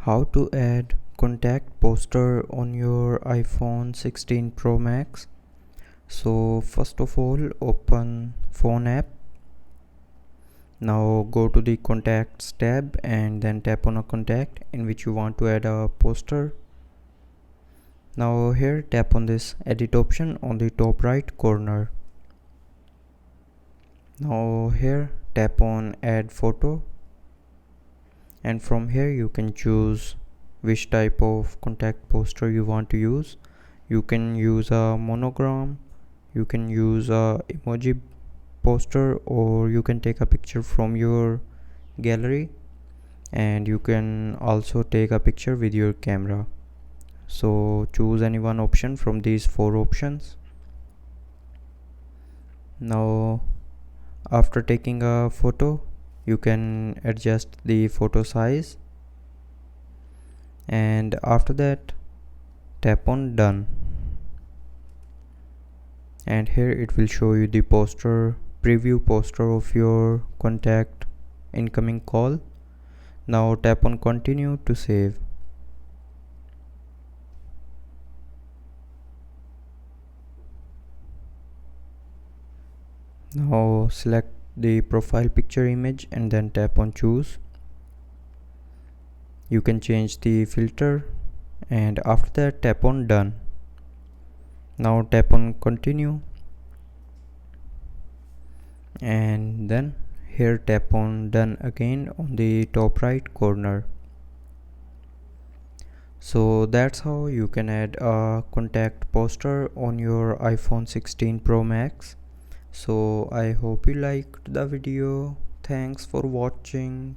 How to add contact poster on your iPhone 16 Pro Max. So first of all, open phone app. Now go to the contacts tab and then tap on a contact in which you want to add a poster. Now here tap on this edit option on the top right corner. Now here tap on add photo, and from here you can choose which type of contact poster you want to use. You can use a monogram, you can use a emoji poster, or you can take a picture from your gallery, and you can also take a picture with your camera. So choose any one option from these four options. Now after taking a photo, you can adjust the photo size, and after that tap on done, and here it will show you the preview poster of your contact incoming call. Now tap on continue to save. Now select the profile picture image and then tap on choose. You can change the filter, and after that tap on done. Now tap on continue, and then here tap on done again on the top right corner. So that's how you can add a contact poster on your iPhone 16 Pro Max. So I hope you liked the video. Thanks for watching.